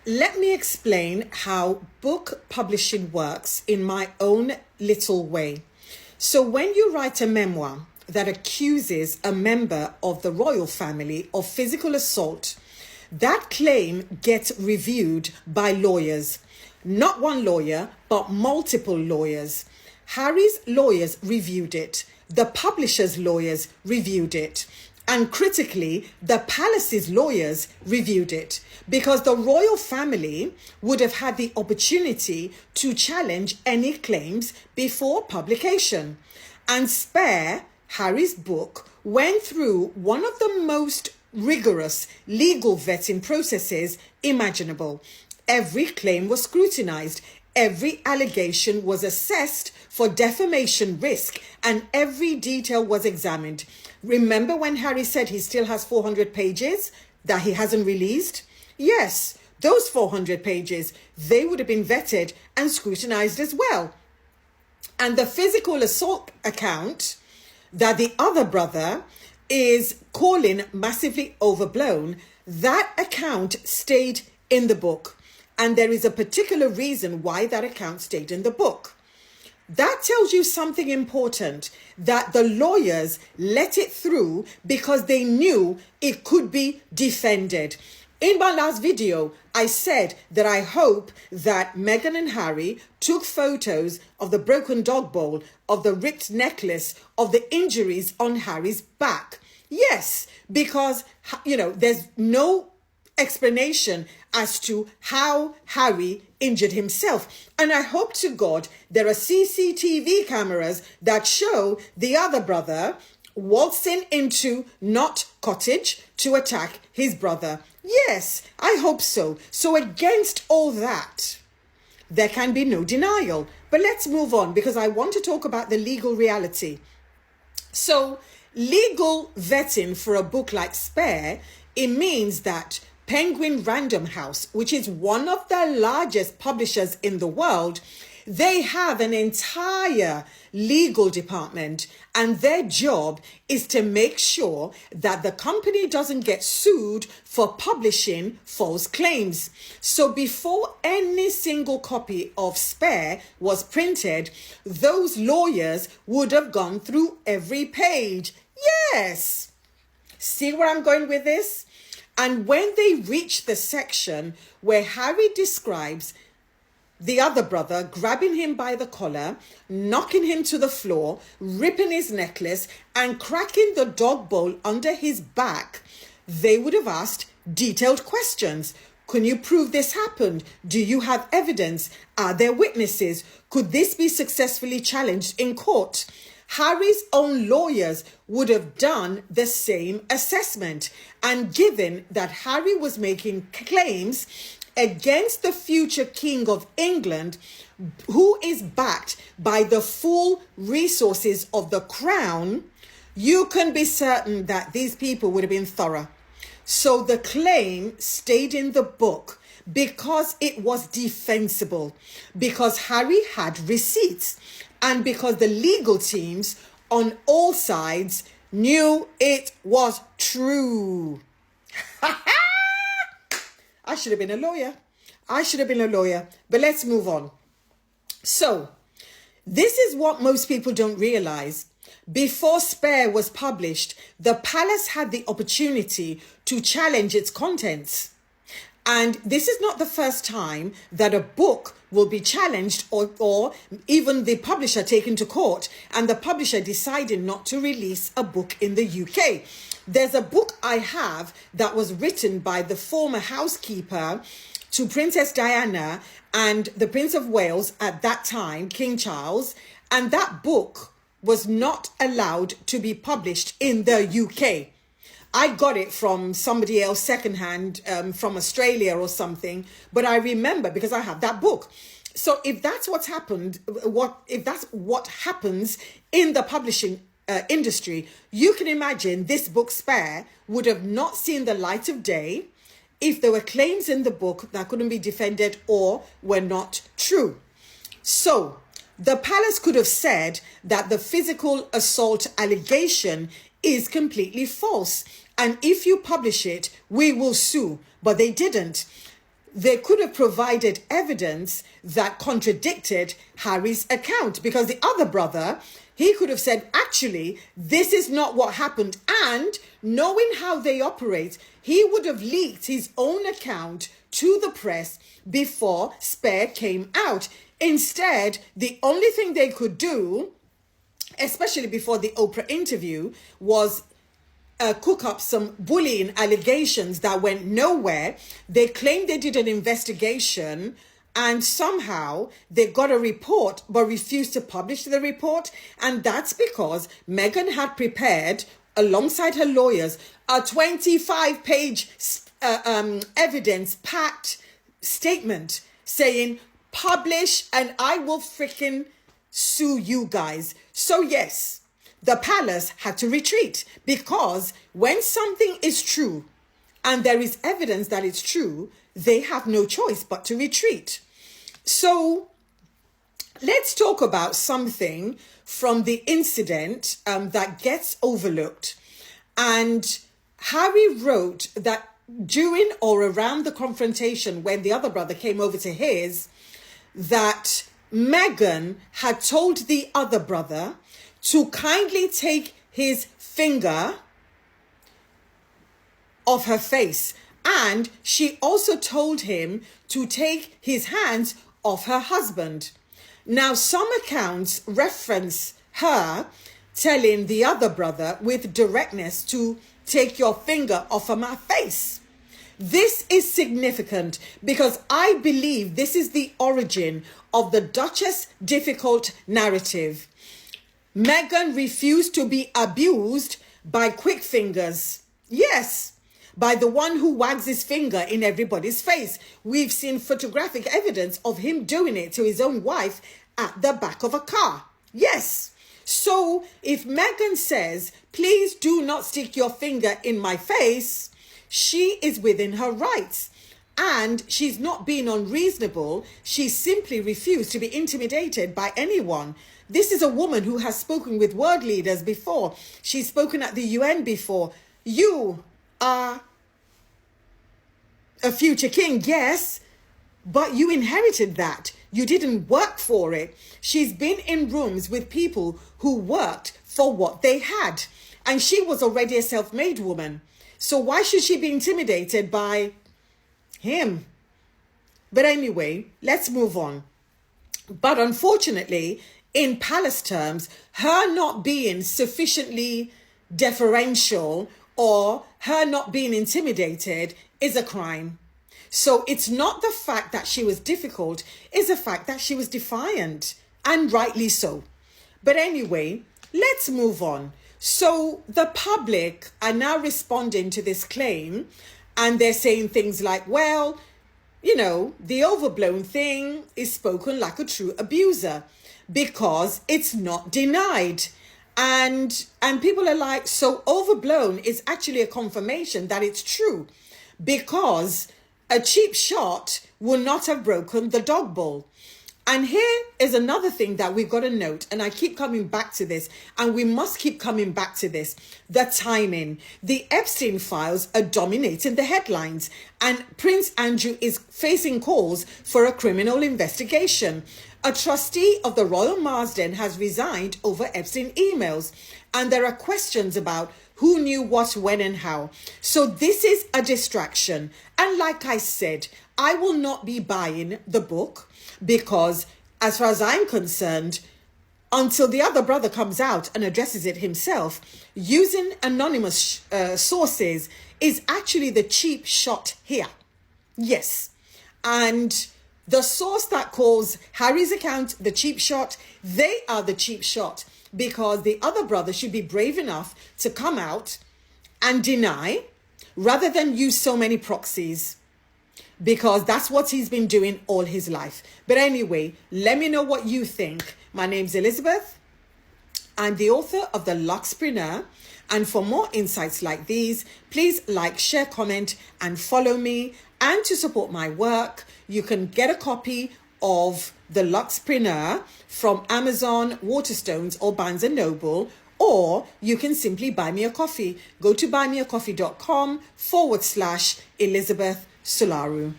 Let me explain how book publishing works in my own little way. So, when you write a memoir that accuses a member of the royal family of physical assault, that claim gets reviewed by lawyers. Not one lawyer, but multiple lawyers. Harry's lawyers reviewed it. The publisher's lawyers reviewed it. And critically, the palace's lawyers reviewed it because the royal family would have had the opportunity to challenge any claims before publication. And Spare, Harry's book, went through one of the most rigorous legal vetting processes imaginable. Every claim was scrutinized. Every allegation was assessed for defamation risk, and every detail was examined. Remember when Harry said he still has 400 pages that he hasn't released? Yes, those 400 pages, they would have been vetted and scrutinized as well. And the physical assault account that the other brother is calling massively overblown, that account stayed in the book. And there is a particular reason why that account stayed in the book. That tells you something important, that the lawyers let it through because they knew it could be defended. In my last video, I said that I hope that Meghan and Harry took photos of the broken dog bowl, of the ripped necklace, of the injuries on Harry's back. Yes, because, there's no explanation as to how Harry injured himself. And I hope to God there are CCTV cameras that show the other brother waltzing into Knott Cottage to attack his brother. Yes, I hope so. So against all that, there can be no denial. But let's move on because I want to talk about the legal reality. So legal vetting for a book like Spare, it means that Penguin Random House, which is one of the largest publishers in the world, they have an entire legal department, and their job is to make sure that the company doesn't get sued for publishing false claims. So before any single copy of Spare was printed, those lawyers would have gone through every page. Yes! See where I'm going with this? And when they reach the section where Harry describes the other brother grabbing him by the collar, knocking him to the floor, ripping his necklace, and cracking the dog bowl under his back, they would have asked detailed questions. Can you prove this happened? Do you have evidence? Are there witnesses? Could this be successfully challenged in court? Harry's own lawyers would have done the same assessment. And given that Harry was making claims against the future King of England, who is backed by the full resources of the crown, you can be certain that these people would have been thorough. So the claim stayed in the book because it was defensible, because Harry had receipts, and because the legal teams on all sides knew it was true. I should have been a lawyer. But let's move on. So, this is what most people don't realize. Before Spare was published, the palace had the opportunity to challenge its contents. And this is not the first time that a book will be challenged or even the publisher taken to court and the publisher deciding not to release a book in the UK. There's a book I have that was written by the former housekeeper to Princess Diana and the Prince of Wales at that time, King Charles, and that book was not allowed to be published in the UK. I got it from somebody else secondhand, from Australia or something, but I remember because I have that book. So if that's what's happened, if that's what happens in the publishing industry, you can imagine this book Spare would have not seen the light of day if there were claims in the book that couldn't be defended or were not true. So the palace could have said that the physical assault allegation is completely false, and if you publish it, we will sue. But they didn't. they could have provided evidence that contradicted Harry's account, because the other brother, he could have said, actually, this is not what happened. And knowing how they operate, he would have leaked his own account to the press before Spare came out. Instead, the only thing they could do, especially before the Oprah interview, was cook up some bullying allegations that went nowhere. They claimed they did an investigation and somehow they got a report but refused to publish the report. And that's because Meghan had prepared, alongside her lawyers, a 25-page evidence-packed statement saying, publish and I will freaking sue you guys. So yes, the palace had to retreat, because when something is true and there is evidence that it's true, they have no choice but to retreat. So let's talk about something from the incident that gets overlooked. And Harry wrote that during or around the confrontation, when the other brother came over to his, that Meghan had told the other brother to kindly take his finger off her face. And she also told him to take his hands off her husband. Now, some accounts reference her telling the other brother with directness to take your finger off of my face. This is significant because I believe this is the origin of the Duchess Difficult narrative. Meghan refused to be abused by quick fingers. Yes, by the one who wags his finger in everybody's face. We've seen photographic evidence of him doing it to his own wife at the back of a car. Yes. So if Meghan says, please do not stick your finger in my face, she is within her rights. And she's not being unreasonable. She simply refused to be intimidated by anyone. This is a woman who has spoken with world leaders before. She's spoken at the UN before. You are a future king, yes, but you inherited that. You didn't work for it. She's been in rooms with people who worked for what they had. And she was already a self-made woman. So why should she be intimidated by him? But anyway, let's move on. But unfortunately, in palace terms, her not being sufficiently deferential or her not being intimidated is a crime. So it's not the fact that she was difficult, it's the fact that she was defiant, and rightly so. But anyway, let's move on. So the public are now responding to this claim, and they're saying things like, well, you know, the Overblown thing is spoken like a true abuser because it's not denied. And people are like, so Overblown is actually a confirmation that it's true, because a cheap shot will not have broken the dog bowl. And here is another thing that we've got to note, and I keep coming back to this, and we must keep coming back to this: the timing. The Epstein files are dominating the headlines, and Prince Andrew is facing calls for a criminal investigation. A trustee of the Royal Marsden has resigned over Epstein emails, and there are questions about who knew what, when, and how. So this is a distraction. And like I said, I will not be buying the book, because as far as I'm concerned, until the other brother comes out and addresses it himself, using anonymous sources is actually the cheap shot here. Yes. And the source that calls Harry's account the cheap shot, they are the cheap shot, because the other brother should be brave enough to come out and deny rather than use so many proxies, because that's what he's been doing all his life. But anyway, let me know what you think. My name's Elizabeth. I'm the author of The Luxpreneur. And for more insights like these, please like, share, comment, and follow me. And to support my work, you can get a copy of The Luxpreneur from Amazon, Waterstones, or Barnes & Noble, or you can simply buy me a coffee. Go to buymeacoffee.com/Elizabeth Solaru.